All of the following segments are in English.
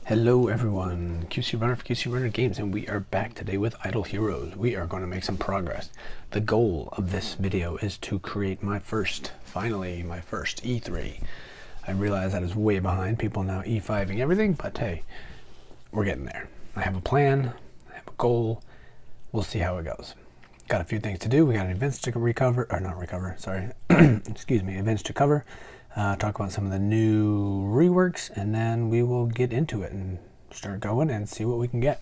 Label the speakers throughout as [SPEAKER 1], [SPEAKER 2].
[SPEAKER 1] Hello everyone, QC Runner for QC Runner Games, and we are back today with Idle Heroes. We are going to make some progress. The goal of this video is to create finally my first E3. I realize that is way behind, people now E5ing everything, but hey, we're getting there. I have a plan, I have a goal, we'll see how it goes. Got a few things to do. We got events to events to cover. Talk about some of the new reworks, and then we will get into it and start going and see what we can get.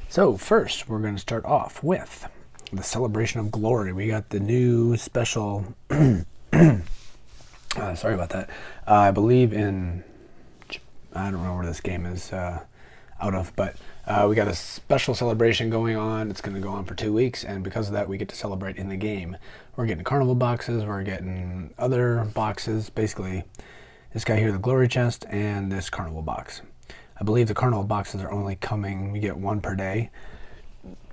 [SPEAKER 1] So first, we're going to start off with the Celebration of Glory. We got the new special, sorry about that, I believe I don't know where this game is out of, but we got a special celebration going on. It's going to go on for 2 weeks, and because of that, we get to celebrate in the game. We're getting carnival boxes, we're getting other boxes, basically this guy here, the glory chest, and this carnival box. I believe the carnival boxes are only coming, we get one per day,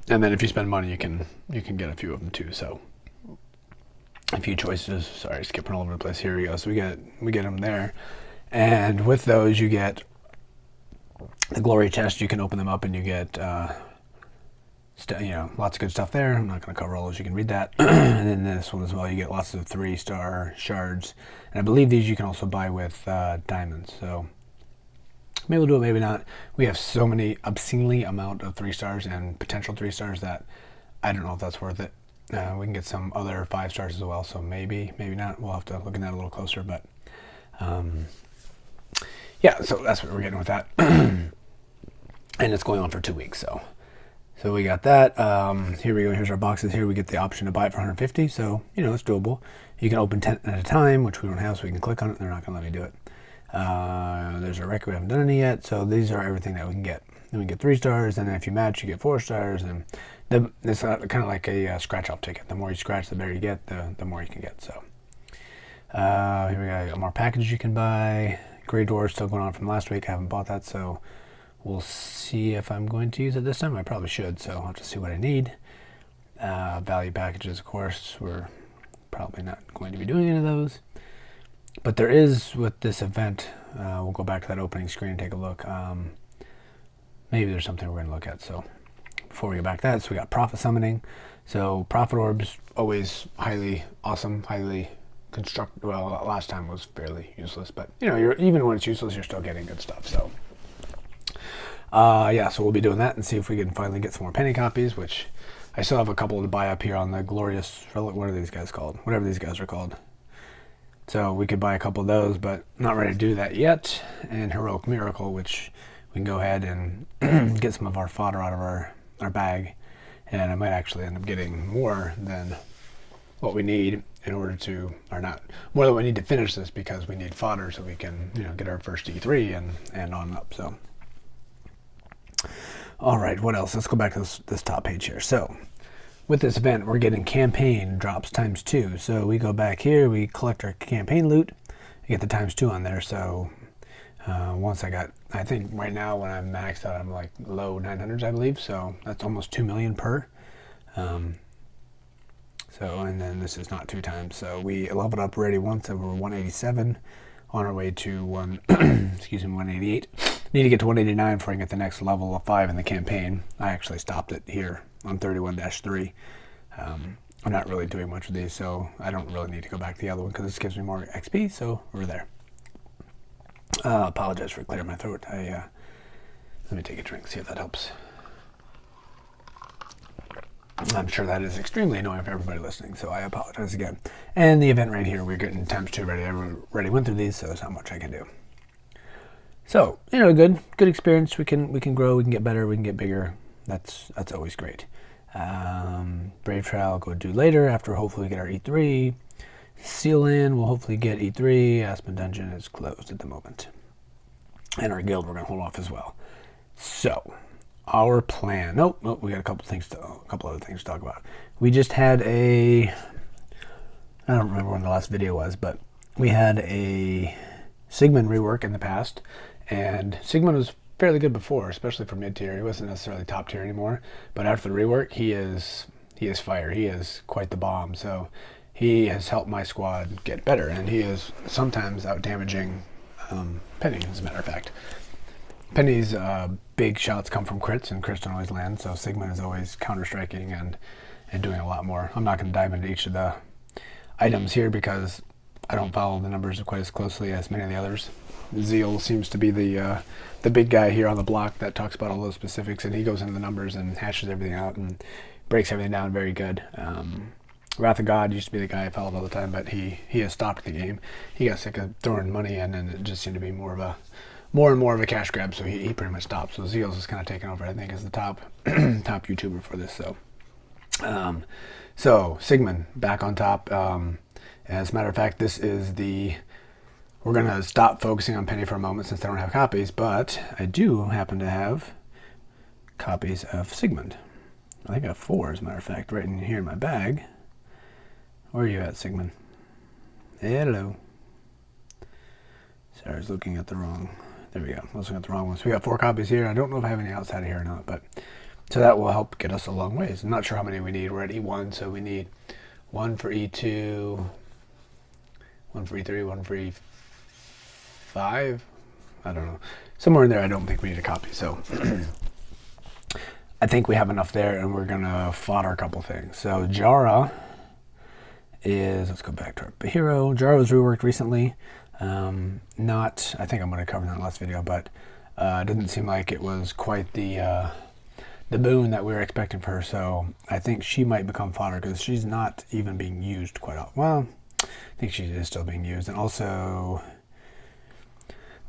[SPEAKER 1] and then if you spend money, you can get a few of them too. So a few choices. Sorry, skipping all over the place. Here we go. So we get them there, and with those you get the glory chest. You can open them up and you get lots of good stuff there. I'm not going to cover all those, you can read that. And then this one as well, you get lots of 3-star shards, and I believe these you can also buy with diamonds. So maybe we'll do it, maybe not. We have so many obscenely amount of 3 stars and potential 3 stars that I don't know if that's worth it. We can get some other 5 stars as well, so maybe not. We'll have to look at that a little closer, but yeah, so that's what we're getting with that. And it's going on for 2 weeks, so we got that. Here we go. Here's our boxes. Here we get the option to buy it for 150, so it's doable. You can open 10 at a time, which we don't have, so we can click on it. They're not going to let me do it. There's our record. We haven't done any yet, so these are everything that we can get. Then we get 3 stars, and then if you match, you get 4 stars, and it's kind of like a scratch-off ticket. The more you scratch, the better you get, the more you can get. So here we got more packages you can buy. Grey Door still going on from last week. I haven't bought that, so we'll see if I'm going to use it this time. I probably should, so I'll have to see what I need. Value packages, of course, we're probably not going to be doing any of those. But there is, with this event, we'll go back to that opening screen and take a look. Maybe there's something we're going to look at. So before we go back to that, so we got Prophet Summoning. So Prophet Orbs, always highly awesome, highly construct. Well, last time was fairly useless, but even when it's useless, you're still getting good stuff. So yeah, so we'll be doing that and see if we can finally get some more penny copies, which I still have a couple to buy up here on the glorious, what are these guys called? Whatever these guys are called. So we could buy a couple of those, but not ready to do that yet. And Heroic Miracle, which we can go ahead and get some of our fodder out of our bag, and I might actually end up getting more than what we need in order to, or not, more than we need to finish this, because we need fodder so we can get our first E3 and on up. So all right, what else? Let's go back to this top page here. So with this event, we're getting campaign drops ×2. So we go back here, we collect our campaign loot, you get the ×2 on there. So once I think right now when I'm maxed out, I'm like low 900s, I believe. So that's almost 2 million per. So, and then this is not 2 times. So we leveled up already once, so we're 187 on our way to 188. Need to get to 189 before I can get the next level of 5 in the campaign. I actually stopped it here on 31-3. I'm not really doing much with these, so I don't really need to go back to the other one because this gives me more XP, so we're there. Apologize for clearing my throat. Let me take a drink, see if that helps. I'm sure that is extremely annoying for everybody listening, so I apologize again. And the event right here, we're getting ×2 ready. I already went through these, so there's not much I can do. So, good experience. We can grow, we can get better, we can get bigger. That's always great. Brave Trial, go do later after hopefully we get our E3. Seal In, we'll hopefully get E3. Aspen Dungeon is closed at the moment. And our guild, we're going to hold off as well. So our plan. Nope. We got a couple other things to talk about. We just had I don't remember when the last video was, but we had a Sigmund rework in the past, and Sigmund was fairly good before, especially for mid tier. He wasn't necessarily top tier anymore, but after the rework, he is fire. He is quite the bomb. So he has helped my squad get better, and he is sometimes out damaging Penny, as a matter of fact. Penny's big shots come from crits, and crits don't always land, so Sigmund is always counter-striking and doing a lot more. I'm not going to dive into each of the items here because I don't follow the numbers quite as closely as many of the others. Zeal seems to be the big guy here on the block that talks about all those specifics, and he goes into the numbers and hashes everything out and breaks everything down very good. Wrath of God used to be the guy I followed all the time, but he has stopped the game. He got sick of throwing money in, and it just seemed to be more and more of a cash grab, so he pretty much stopped. So Zeal's is kind of taken over, I think, as the top top YouTuber for this. So Sigmund back on top. As a matter of fact, this is we're going to stop focusing on Penny for a moment since I don't have copies, but I do happen to have copies of Sigmund. I think I have 4, as a matter of fact, right in here in my bag. Where are you at, Sigmund? Hello. Sorry, I was looking at the wrong... There we go. I was looking at the wrong one. So we got 4 copies here. I don't know if I have any outside of here or not, but... So that will help get us a long ways. I'm not sure how many we need. We're at E1, so we need 1 for E2, 1 for E3, 1 for E5. I don't know. Somewhere in there, I don't think we need a copy, so... I think we have enough there, and we're going to fodder a couple things. So Jara is... Let's go back to our hero. Jara was reworked recently. I think I'm going to cover that in the last video, but it doesn't seem like it was quite the boon that we were expecting for her, so I think she might become fodder because she's not even being used quite often. Well, I think she is still being used, and also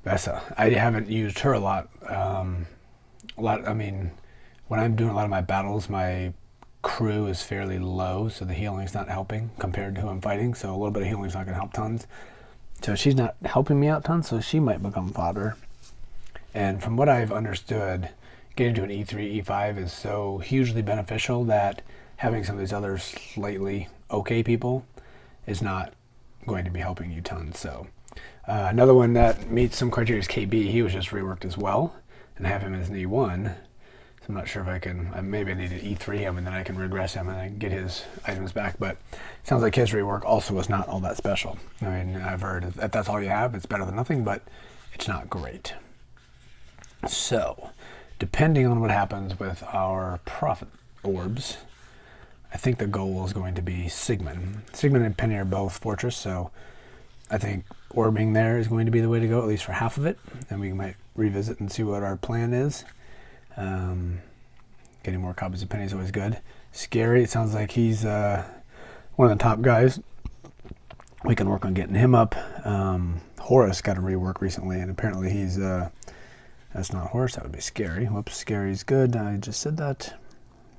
[SPEAKER 1] Vesa. I haven't used her a lot. I mean, when I'm doing a lot of my battles, my crew is fairly low, so the healing's not helping compared to who I'm fighting, so a little bit of healing's not going to help tons. So she's not helping me out tons, so she might become fodder. And from what I've understood, getting to an E3, E5 is so hugely beneficial that having some of these other slightly okay people is not going to be helping you tons. So another one that meets some criteria is KB. He was just reworked as well, and I have him as an E1. So I'm not sure if I can, maybe I need to E3 him and then I can regress him and then get his items back, but it sounds like his rework also was not all that special. I mean, I've heard if that's all you have, it's better than nothing, but it's not great. So, depending on what happens with our profit orbs, I think the goal is going to be Sigmund. Sigmund and Penny are both fortress, so I think orbing there is going to be the way to go, at least for half of it, and we might revisit and see what our plan is. Getting more copies of Penny is always good. Scary, it sounds like he's one of the top guys. We can work on getting him up. Horus got a rework recently, and apparently he's... that's not Horus, that would be Scary. Whoops, Scary's good. I just said that.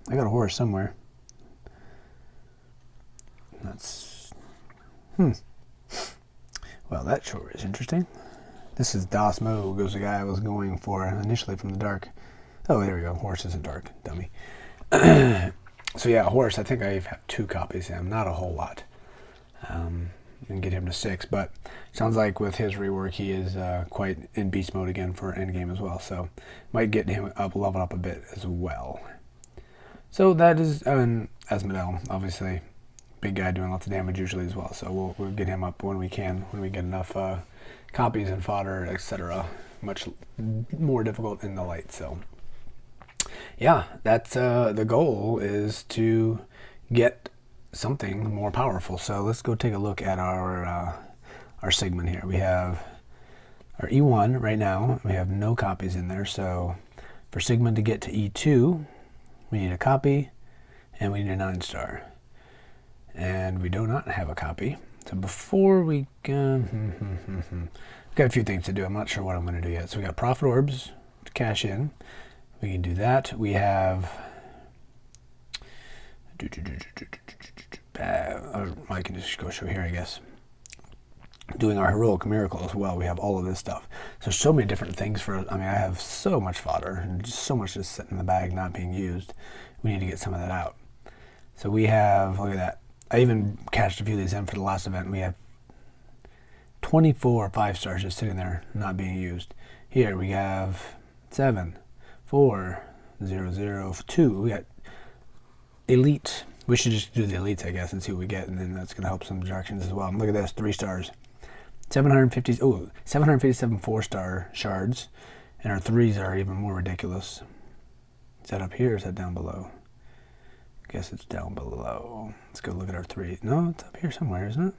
[SPEAKER 1] I got a Horus somewhere. That's... Well, that sure is interesting. This is Das Moog, was the guy I was going for initially from the dark. Oh, there we go. Horus isn't dark, dummy. So yeah, Horus, I think I have 2 copies of him, not a whole lot. And get him to 6, but sounds like with his rework, he is quite in beast mode again for endgame as well. So might get him up, level up a bit as well. So that is Asmodel, obviously, big guy doing lots of damage usually as well. So we'll get him up when we can, when we get enough copies and fodder, etc. Much more difficult in the light. So yeah, that's the goal is to get something more powerful. So let's go take a look at our Sigmund here. We have our E1 right now. We have no copies in there. So for Sigmund to get to E2, we need a copy and we need a 9-star. And we do not have a copy. So before we go, we've got a few things to do. I'm not sure what I'm going to do yet. So we got profit orbs to cash in. We can do that. We have... I can just go show here, I guess. Doing our heroic miracle as well. We have all of this stuff. So many different things for... I mean, I have so much fodder and just so much just sitting in the bag not being used. We need to get some of that out. So we have... Look at that. I even cashed a few of these in for the last event. We have 24 5-stars just sitting there not being used. Here we have 7, 4, 0, 0, 2. We got elite. We should just do the elites, I guess, and see what we get, and then that's going to help some directions as well. And look at this, 3 stars. 757 4-star shards, And our 3s are even more ridiculous. Is that up here or is that down below? I guess it's down below. Let's go look at our 3. No, it's up here somewhere, isn't it?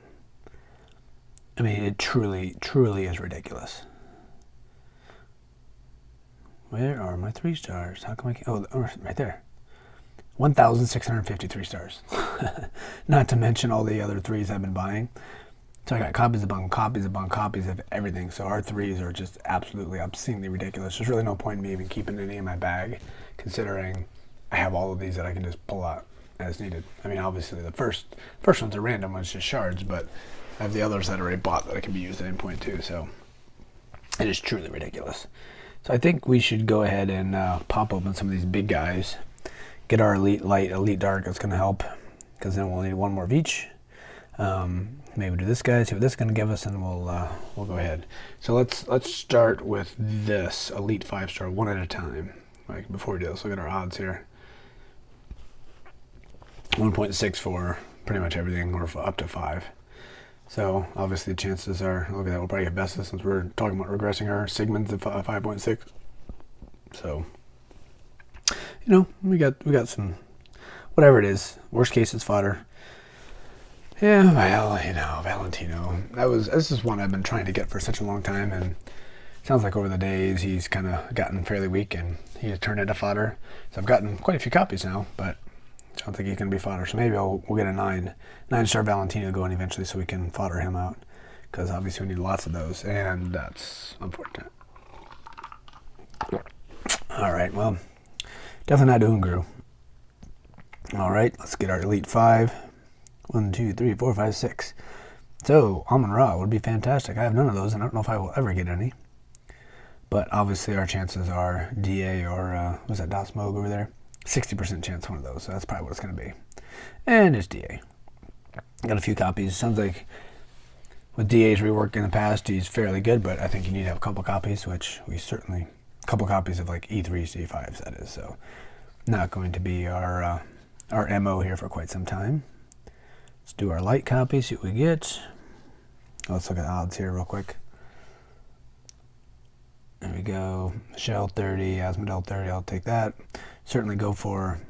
[SPEAKER 1] I mean, it truly, truly is ridiculous. Where are my 3 stars? How come I can't? Oh, right there. 1,653 stars. Not to mention all the other 3s I've been buying. So I got copies upon copies upon copies of everything. So our 3s are just absolutely obscenely ridiculous. There's really no point in me even keeping any in my bag, considering I have all of these that I can just pull out as needed. I mean, obviously the first ones are random ones, just shards, but I have the others that I already bought that I can be used at any point too. So it is truly ridiculous. So I think we should go ahead and pop open some of these big guys. Get our Elite Light, Elite Dark. That's going to help, because then we'll need one more of each. Maybe do this guy, see what this is going to give us, and we'll go ahead. So let's start with this Elite 5-star one at a time. Like before we do this, look at our odds here. 1.6 for pretty much everything, or up to 5. So obviously the chances are, look at that, we'll probably get Besta since we're talking about regressing her. Sigmund's at 5.6. So, you know, we got some, whatever it is. Worst case, it's fodder. Yeah, well, you know, Valentino. This is one I've been trying to get for such a long time, and it sounds like over the days he's kind of gotten fairly weak, and he has turned into fodder. So I've gotten quite a few copies now, but I don't think he's going to be fodder. So maybe we'll get a 9-star Valentino going eventually, so we can fodder him out, because obviously we need lots of those, and that's unfortunate. All right, well, definitely not Ungru. All right, let's get our Elite 5. 1, 2, 3, 4, 5, 6. So, Amon Ra would be fantastic. I have none of those, and I don't know if I will ever get any. But obviously our chances are DA or, was that Das Moog over there? 60% chance one of those, so that's probably what it's going to be. And it's DA. Got a few copies. Sounds like with DA's rework in the past, he's fairly good, but I think you need to have a couple copies, which we certainly, a couple copies of like E3s, E5s, that is. So, not going to be our MO here for quite some time. Let's do our light copy, see what we get. Let's look at odds here real quick. There we go. Shell 30, Asmodel 30, I'll take that. Certainly go for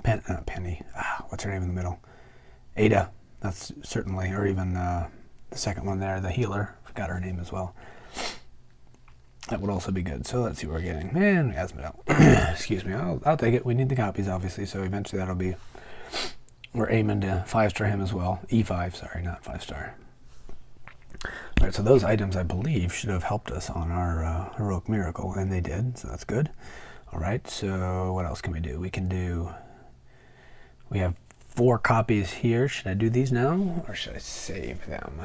[SPEAKER 1] Penny. What's her name in the middle? Ada. That's certainly, or even the second one there, the healer. Forgot her name as well. That would also be good. So let's see what we're getting. And Asmodel. Excuse me. I'll take it. We need the copies, obviously, so eventually that'll be... We're aiming to 5-star him as well. E5, sorry, not 5-star. All right, so those items, I believe, should have helped us on our Heroic Miracle, and they did, so that's good. All right, so what else can we do? We have 4 copies here. Should I do these now, or should I save them?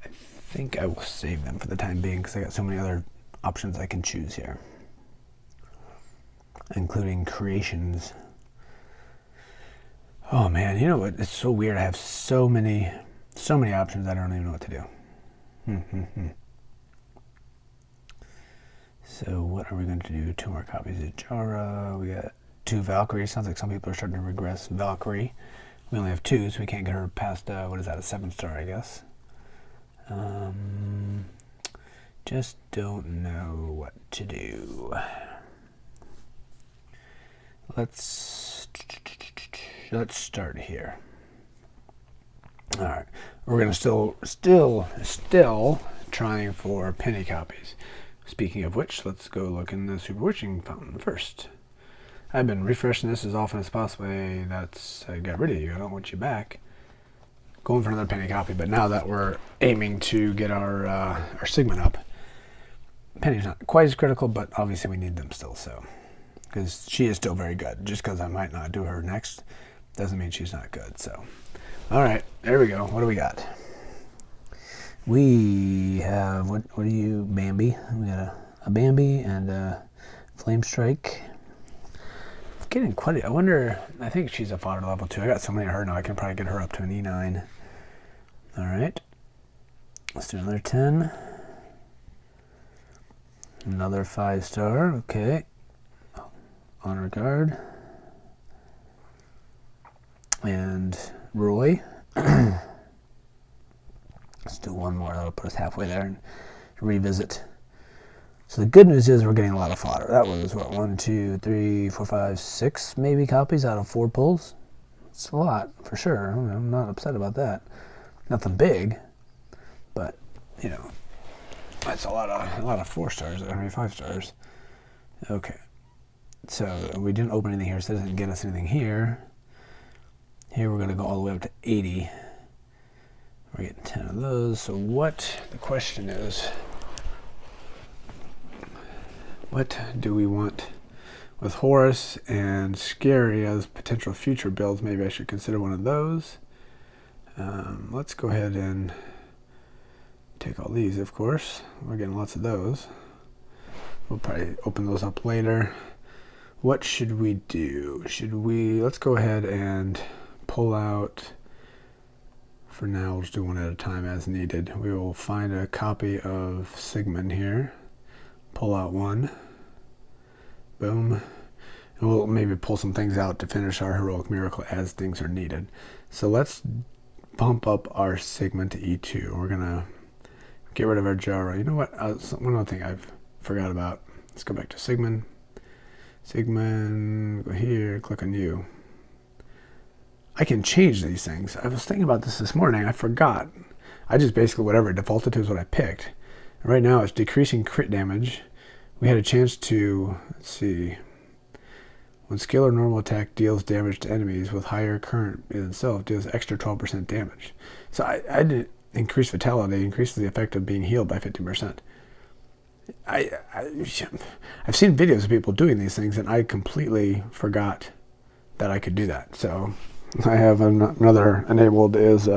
[SPEAKER 1] I think I will save them for the time being, because I got so many other options I can choose here, including creations. Oh man, you know what? It's so weird. I have so many options. I don't even know what to do. So what are we going to do? 2 more copies of Jara. We got 2 Valkyrie. Sounds like some people are starting to regress Valkyrie. We only have 2, so we can't get her past, what is that, a 7-star, I guess. Just don't know what to do. Let's start here. All right, we're gonna still trying for penny copies. Speaking of which, let's go look in the Super Witching Fountain first. I've been refreshing this as often as possible. Hey, I got rid of you. I don't want you back. Going for another penny copy, but now that we're aiming to get our Sigmund up, penny's not quite as critical, but obviously we need them still. So, because she is still very good. Just because I might not do her next doesn't mean she's not good. So, all right, there we go. What do we got? We have what are you, Bambi? We got a Bambi and a Flame Strike. It's getting quite. I wonder. I think she's a fodder level 2. I got so many of her now. I can probably get her up to an E9. All right. Let's do another 10. Another 5-star. Okay. Honor Guard. And Roy. Let's do one more. That'll put us halfway there and revisit So the good news is we're getting a lot of fodder. That was what, 1, 2, 3, 4, 5, 6 maybe copies out of 4 pulls. It's a lot for sure. I'm not upset about that. Nothing big, but you know, that's a lot of 4 stars. 5 stars. Okay, so we didn't open anything here, so it doesn't get us anything here. Here we're gonna go all the way up to 80. We're getting 10 of those. So the question is, what do we want with Horus and Scary as potential future builds? Maybe I should consider one of those. Let's go ahead and take all these, of course. We're getting lots of those. We'll probably open those up later. What should we do? Let's go ahead and pull out, for now, we'll just do one at a time as needed. We will find a copy of Sigmund here. Pull out one. Boom. And we'll maybe pull some things out to finish our heroic miracle as things are needed. So let's bump up our Sigmund to E2. We're gonna get rid of our Jara. You know what? One other thing I forgot about. Let's go back to Sigmund. Sigmund, go here, click on you. I can change these things. I was thinking about this morning. I forgot. I just basically, whatever it defaulted to is what I picked. Right now it's decreasing crit damage. We had a chance to, let's see, when skill or normal attack deals damage to enemies with higher current in itself, deals extra 12% damage. So I did increase vitality, increases the effect of being healed by 50%. I've seen videos of people doing these things, and I completely forgot that I could do that. So I have another enabled is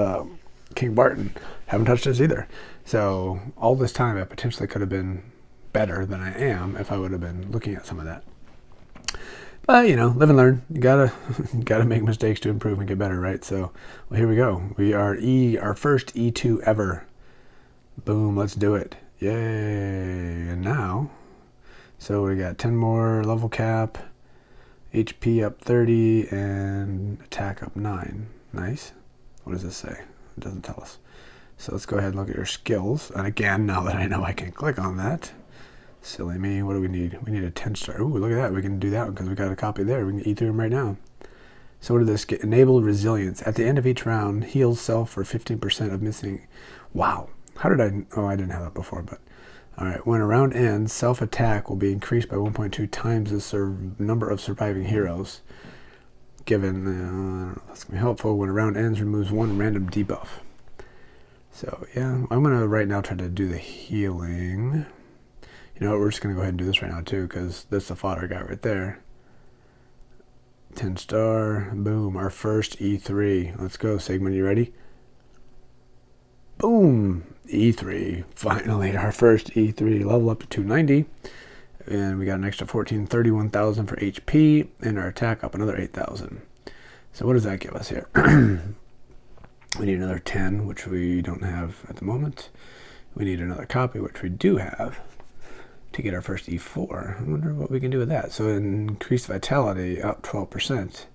[SPEAKER 1] King Barton. Haven't touched this either. So all this time I potentially could have been better than I am if I would have been looking at some of that. But you know, live and learn. You gotta make mistakes to improve and get better, right? So well, here we go. We are our first E2 ever. Boom, let's do it. Yay. And now, so we got 10 more level cap, HP up 30, and attack up 9. Nice. What does this say? It doesn't tell us. So let's go ahead and look at your skills. And again, now that I know I can click on that, silly me, what do we need? We need a 10 star. Ooh, look at that. We can do that because we got a copy there. We can E through them right now. So what did this get? Enabled resilience. At the end of each round, heals self for 15% of missing. Wow. How did I? Oh, I didn't have that before, but all right. When a round ends, self attack will be increased by 1.2 times the number of surviving heroes. Given, I don't know, that's gonna be helpful. When a round ends, removes 1 random debuff. So yeah, I'm gonna right now try to do the healing. You know what? We're just gonna go ahead and do this right now too, because that's the fodder guy right there. 10 star. Boom. Our first E3. Let's go, Sigmund. You ready? Boom. E3. Finally, our first E3. Level up to 290. And we got an extra 31,000 for HP. And our attack up another 8,000. So what does that give us here? We need another 10, which we don't have at the moment. We need another copy, which we do have, to get our first E4. I wonder what we can do with that. So increased vitality up 12%.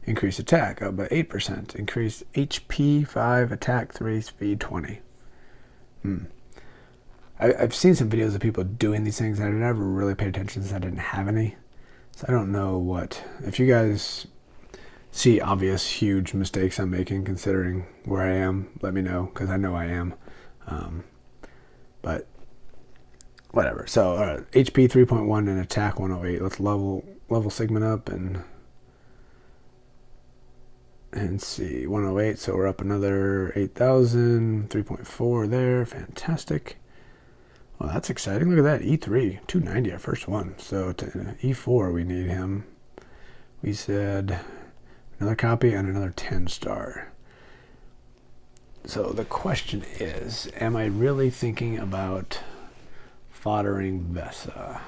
[SPEAKER 1] Increase attack up by 8%. Increase HP 5, attack 3, speed 20. I've seen some videos of people doing these things, and I never really paid attention since I didn't have any. So I don't know what. If you guys see obvious, huge mistakes I'm making considering where I am, let me know, because I know I am. But whatever. So HP 3.1 and attack 108. Let's level Sigmund up and see, 108, so we're up another 8,000, 3.4 there, fantastic. Well, that's exciting. Look at that, E3, 290, our first one. So to E4, we need him. We said another copy and another 10 star. So the question is, am I really thinking about foddering Vesa?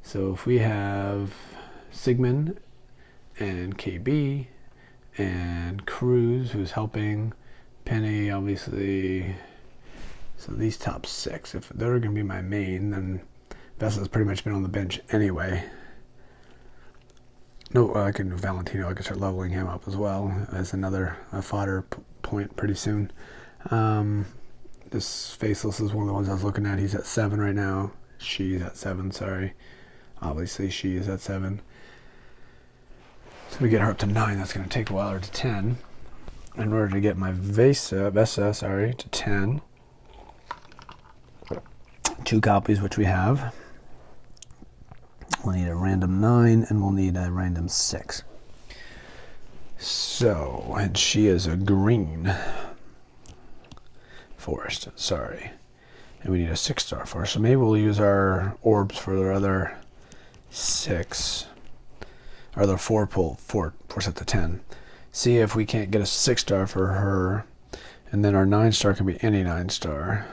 [SPEAKER 1] So if we have Sigmund and KB, and Cruz, who's helping, Penny, obviously. So these top 6, if they're going to be my main, then Vesa's pretty much been on the bench anyway. No, I can do Valentino. I can start leveling him up as well as another fodder point pretty soon. This Faceless is one of the ones I was looking at. He's at 7 right now. She's at 7, sorry. Obviously, she is at 7. So to get her up to 9, that's going to take a while, or to 10. In order to get my Vesa to 10, 2 copies, which we have. We'll need a random 9, and we'll need a random 6. So, and she is a green forest, sorry. And we need a 6-star for her. So maybe we'll use our orbs for the other 6. Or the 4 sets of 10. See if we can't get a 6-star for her. And then our 9-star can be any 9-star.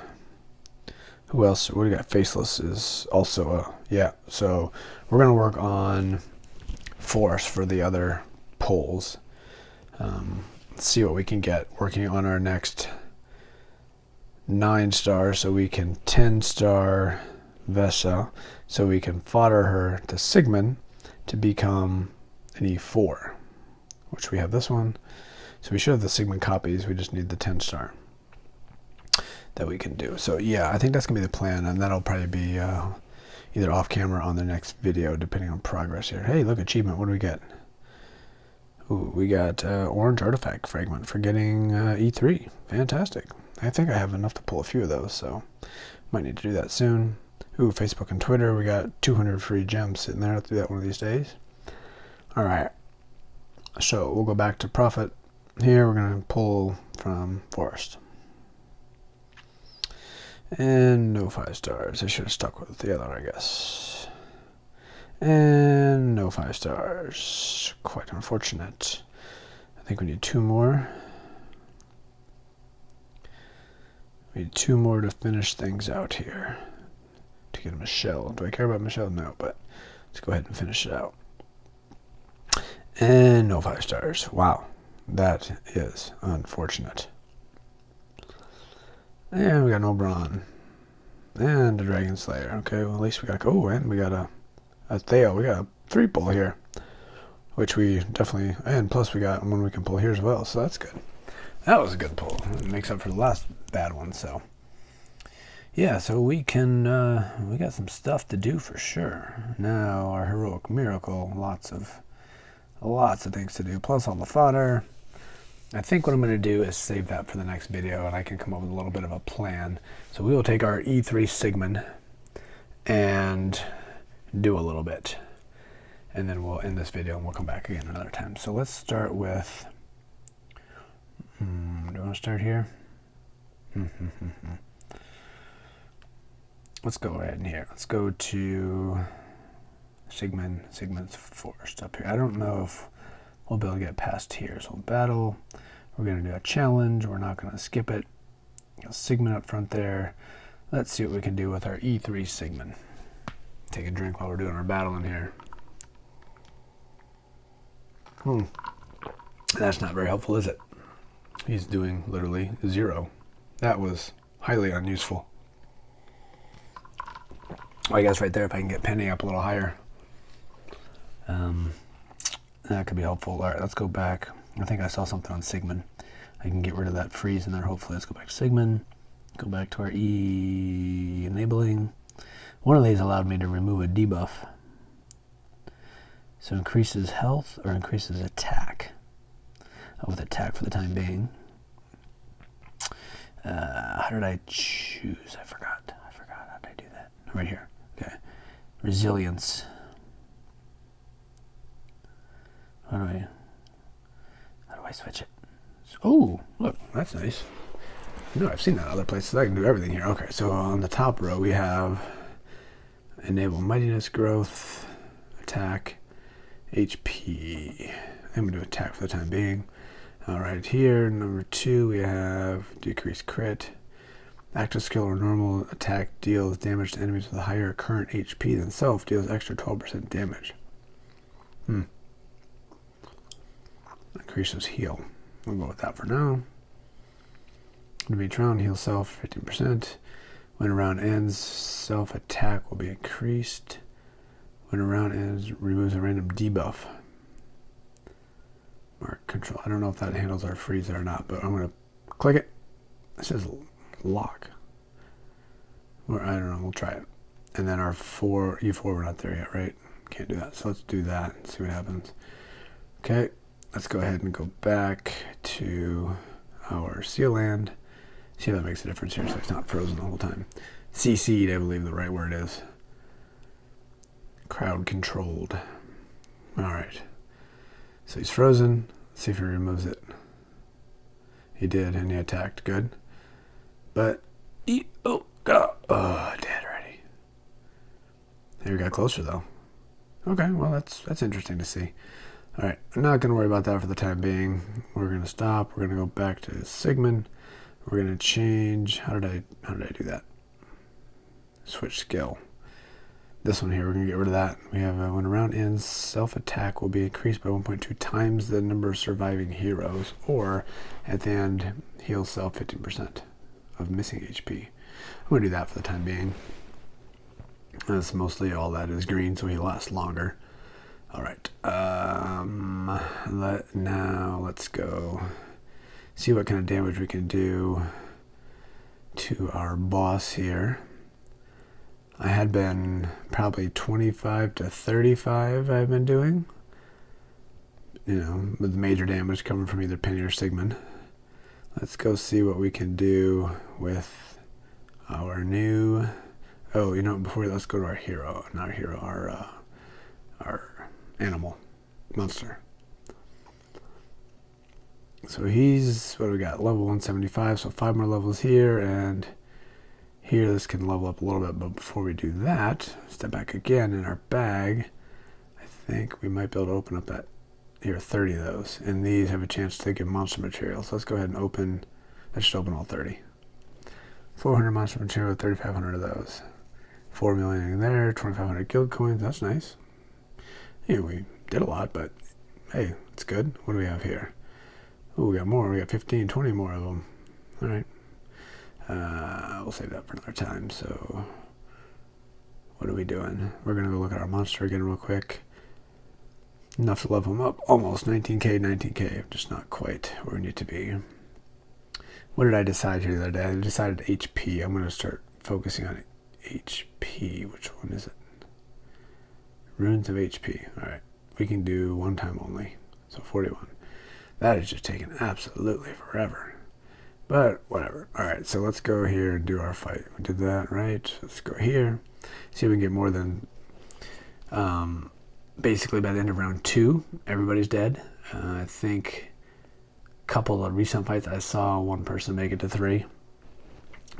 [SPEAKER 1] Who else? What do we got? Faceless is also a, yeah. So we're going to work on force for the other poles. Let's see what we can get working on our next 9-star, so we can 10-star Vesa, so we can fodder her to Sigmund to become an E4, which we have this one. So we should have the Sigmund copies, we just need the 10-star that we can do. So yeah, I think that's going to be the plan, and that'll probably be either off camera or on the next video, depending on progress here. Hey, look, achievement, what do we get? Ooh, we got orange artifact fragment for getting E3. Fantastic. I think I have enough to pull a few of those, so might need to do that soon. Ooh, Facebook and Twitter, we got 200 free gems sitting there. I'll do that one of these days. All right, so we'll go back to profit. Here we're going to pull from forest. And no 5 stars. I should have stuck with the other one, I guess. And no 5 stars. Quite unfortunate. I think we need 2 more. We need 2 more to finish things out here. To get Michelle. Do I care about Michelle? No, but let's go ahead and finish it out. And no 5 stars. Wow. That is unfortunate. And we got no Oberon. And a Dragon Slayer. Okay, well at least we got, oh, and we got a Theo. We got a 3 pull here. Which we definitely, and plus we got one we can pull here as well, so that's good. That was a good pull. It makes up for the last bad one, so. Yeah, so we can, we got some stuff to do for sure. Now, our heroic miracle, lots of things to do, plus all the fodder. I think what I'm going to do is save that for the next video, and I can come up with a little bit of a plan. So we will take our E3 Sigmund and do a little bit. And then we'll end this video and we'll come back again another time. So let's start with, do you want to start here? Let's go ahead and here. Let's go to Sigmund's forest up here. I don't know if we'll be able to get past here. So battle, we're going to do a challenge. We're not going to skip it. Got Sigmund up front there. Let's see what we can do with our E3 Sigmund. Take a drink while we're doing our battle in here. That's not very helpful, is it? He's doing literally 0. That was highly unuseful. Well, I guess right there, if I can get Penny up a little higher, that could be helpful. All right, let's go back. I think I saw something on Sigmund. I can get rid of that freeze in there, hopefully. Let's go back to Sigmund. Go back to our E enabling. One of these allowed me to remove a debuff. So increases health or increases attack. With attack for the time being. How did I choose? I forgot. How did I do that? Right here. Okay. Resilience. How do I switch it? Oh, look, that's nice. No, I've seen that other places. I can do everything here. Okay, so on the top row we have enable mightiness growth, attack, HP. I'm going to do attack for the time being. All right, here, number 2, we have decreased crit. Active skill or normal attack deals damage to enemies with a higher current HP than self, deals extra 12% damage. Increases heal. We'll go with that for now. Defeat round, heal self 15%. When a round ends, self attack will be increased. When a round ends, removes a random debuff. Mark control. I don't know if that handles our freeze or not, but I'm going to click it. It says lock. Or I don't know. We'll try it. And then our E4, we're not there yet, right? Can't do that. So let's do that and see what happens. Okay, let's go ahead and go back to our seal land. See if that makes a difference here so it's not frozen the whole time. CC'd, I believe the right word is. Crowd controlled. Alright. So he's frozen. Let's see if he removes it. He did, and he attacked. Good. But, dead already. Here we got closer though. Okay, well that's interesting to see. Alright, I'm not going to worry about that for the time being. We're going to stop. We're going to go back to Sigmund. We're going to change. How did I do that? Switch skill. This one here, we're going to get rid of that. We have when a round ends, self-attack will be increased by 1.2 times the number of surviving heroes, or at the end, heal self 15% of missing HP. I'm going to do that for the time being. That's mostly all that is green, so he lasts longer. All right. Now let's go see what kind of damage we can do to our boss here. I had been probably 25 to 35 I've been doing. You know, with major damage coming from either Penny or Sigmund. Let's go see what we can do with our new... Oh, you know, let's go to our hero. Not our hero, our animal, monster. So he's, what do we got? Level 175, so 5 more levels here, and here this can level up a little bit, but before we do that, step back again in our bag. I think we might be able to open up that, here, 30 of those, and these have a chance to give monster material. So let's go ahead and open, let's just open all 30. 400 monster material, 3,500 of those. 4 million in there, 2,500 guild coins, that's nice. Yeah, we did a lot, but hey, it's good. What do we have here? Oh, we got more. We got 15, 20 more of them. All right. We'll save that for another time. So what are we doing? We're going to go look at our monster again real quick. Enough to level him up. Almost 19k, 19k. Just not quite where we need to be. What did I decide here the other day? I decided HP. I'm going to start focusing on HP. Which one is it? Runes of HP. Alright. We can do one time only. So 41. That is just taking absolutely forever. But whatever. Alright, so let's go here and do our fight. We did that, right? Let's go here. See if we can get more than... basically by the end of round 2, everybody's dead. I think a couple of recent fights I saw one person make it to 3.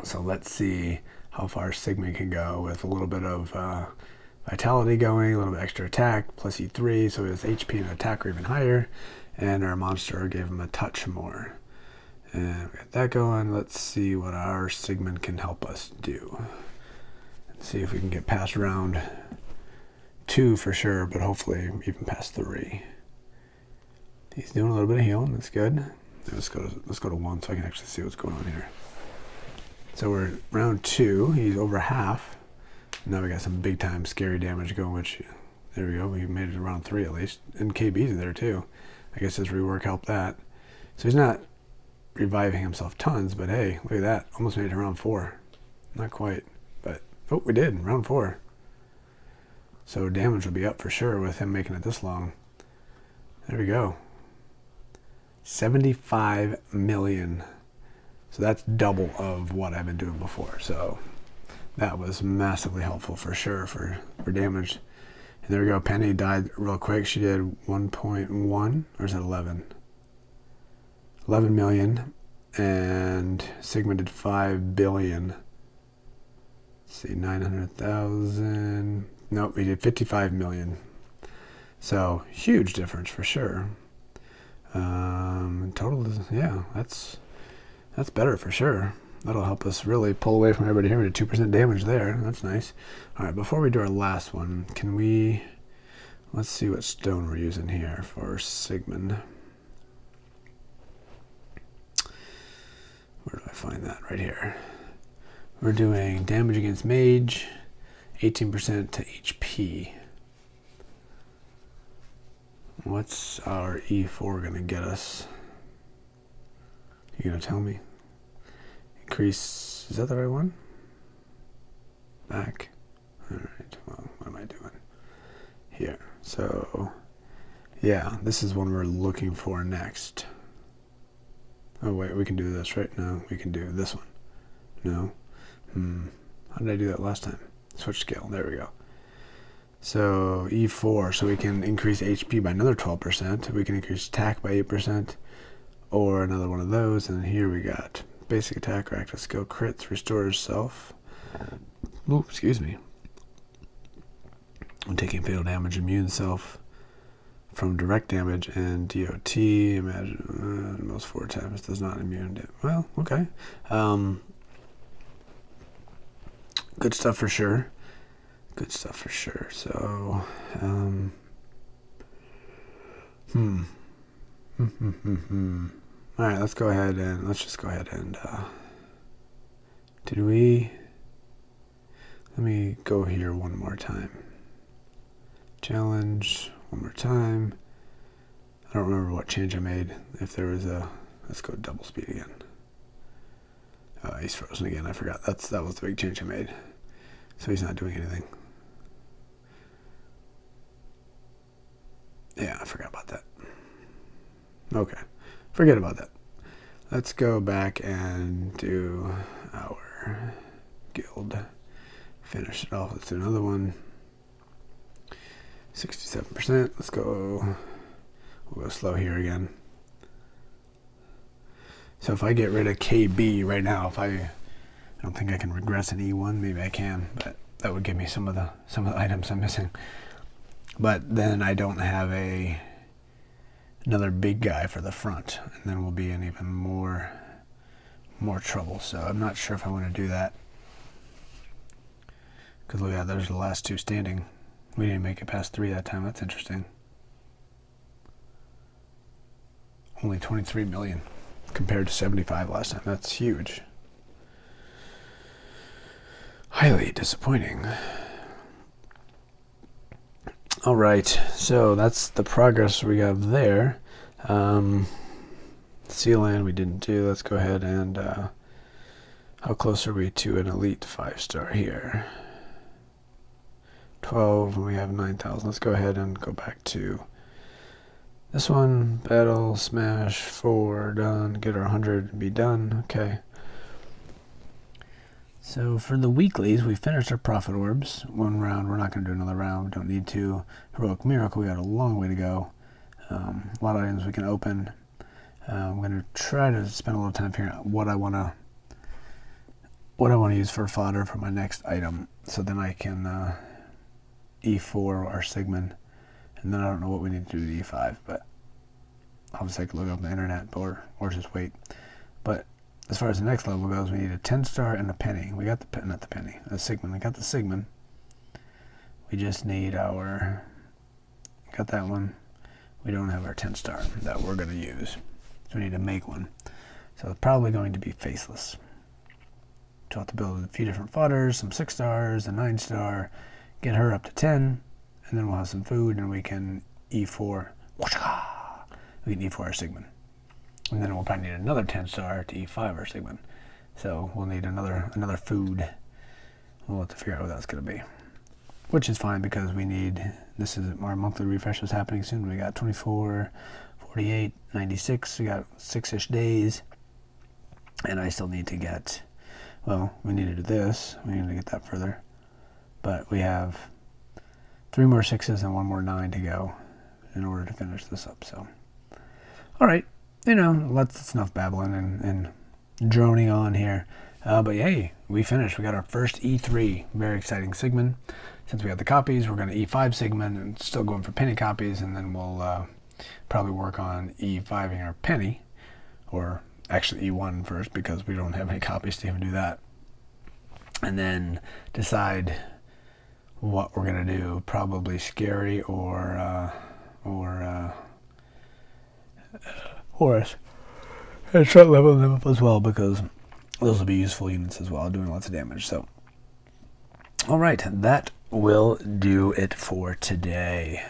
[SPEAKER 1] So let's see how far Sigmund can go with a little bit of vitality going, a little bit extra attack, plus E3, so his HP and attack are even higher, and our monster gave him a touch more. And we got that going. Let's see what our Sigmund can help us do. Let's see if we can get past round 2 for sure, but hopefully even past 3. He's doing a little bit of healing, that's good. Let's go to 1 so I can actually see what's going on here. So we're round 2, he's over half. Now we got some big time scary damage going, which, there we go, we made it to round 3 at least. And KB's there too. I guess his rework helped that. So he's not reviving himself tons, but hey, look at that. Almost made it to round 4. Not quite, but, oh, we did, round 4. So damage will be up for sure with him making it this long. There we go. 75 million. So that's double of what I've been doing before. So that was massively helpful for sure for damage. And there we go. Penny died real quick. She did 1.1, or is that 11? 11 million. And Sigma did 5 billion. Let's see, 900,000. Nope, we did 55 million. So huge difference for sure. Total, yeah, that's better for sure. That'll help us really pull away from everybody here. We did 2% damage there. That's nice. All right, before we do our last one, can we... Let's see what stone we're using here for Sigmund. Where do I find that? Right here. We're doing damage against mage, 18% to HP. What's our E4 going to get us? You going to tell me? Increase, is that the right one? Back. So, yeah, this is one we're looking for next. Oh, wait, we can do this, right? No, we can do this one. No. How did I do that last time? Switch scale. There we go. So, E4, so we can increase HP by another 12%. We can increase attack by 8%, or another one of those. And here we got basic attack or active skill crits, restores self. Ooh, excuse me. When taking fatal damage, immune self from direct damage, and DOT, imagine most 4 times, does not immune. Well, okay. Good stuff for sure. Good stuff for sure. So, All right, let's just go ahead and, let me go here one more time. Challenge, one more time. I don't remember what change I made. If there was let's go double speed again. He's frozen again, I forgot. That was the big change I made. So he's not doing anything. Yeah, I forgot about that. Okay, forget about that. Let's go back and do our guild. Finish it off. Let's do another one. 67%. Let's go. We'll go slow here again. So if I get rid of KB right now, I don't think I can regress an E1. Maybe I can, but that would give me some of the items I'm missing. But then I don't have another big guy for the front, and then we'll be in even more trouble. So I'm not sure if I want to do that. Because look at that, there's the last 2 standing. We didn't make it past 3 that time. That's interesting. Only 23 million compared to 75 last time. That's huge. Highly disappointing. All right, so that's the progress we got there. Sealand we didn't do. Let's go ahead and how close are we to an elite 5-star here? 12, and we have 9,000. Let's go ahead and go back to this one. Battle, smash, 4, done. Get our 100 and be done. Okay. So for the weeklies, we finished our profit orbs. 1 round. We're not going to do another round. We don't need to. Heroic miracle, we got a long way to go. A lot of items we can open. I'm going to try to spend a little time figuring out what I want to use for fodder for my next item, so then I can E4 our Sigmund, and then I don't know what we need to do to E5, but I'll just take a look up on the internet or just wait. But as far as the next level goes, we need a 10-star and a penny. We got the Sigmund. We got the Sigmund. We just need got that one. We don't have our 10-star that we're going to use, so we need to make one. So it's probably going to be faceless. So I'll have to build a few different fodders, some 6-stars, a 9-star, get her up to 10, and then we'll have some food, and we can E4. We can E4 our Sigmund. And then we'll probably need another 10-star to E5 our Sigmund. So we'll need another food. We'll have to figure out what that's going to be. Which is fine, because this is our monthly refresh is happening soon. We got 24, 48, 96. We got 6-ish days. And I still need to get, we need to do this. We need to get that further. But we have 3 more 6s and 1 more 9 to go in order to finish this up. So, all right, that's enough babbling and droning on here. But hey, we finished. We got our first E3. Very exciting Sigmund. Since we got the copies, we're going to E5 Sigmund and still going for penny copies, and then we'll probably work on E5ing our penny, or actually E1 first, because we don't have any copies to even do that. And then decide what we're going to do. Probably scary or Horus. And start leveling them up as well, because those will be useful units as well, doing lots of damage. So, all right, that will do it for today.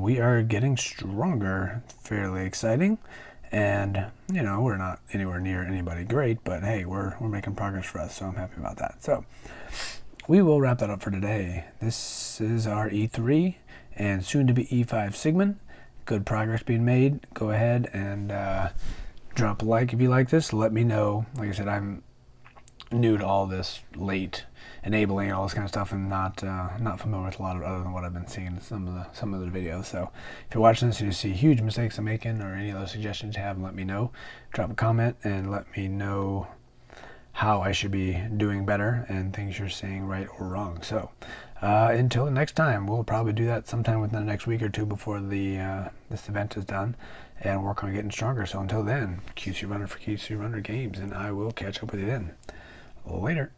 [SPEAKER 1] We are getting stronger, fairly exciting, and we're not anywhere near anybody great, but hey, we're making progress for us, so I'm happy about that. So we will wrap that up for today. This is our E3, and soon to be E5 Sigmund. Good progress being made. Go ahead and drop a like if you like this. Let me know. Like I said, I'm new to all this late enabling and all this kind of stuff, and not familiar with a lot of other than what I've been seeing in some of the videos. So if you're watching this and you see huge mistakes I'm making or any other suggestions you have, let me know. Drop a comment and let me know how I should be doing better and things you're saying right or wrong. So until next time, we'll probably do that sometime within the next week or two before this event is done, and work on getting stronger. So until then, QC Runner for QC Runner Games, and I will catch up with you then. Later.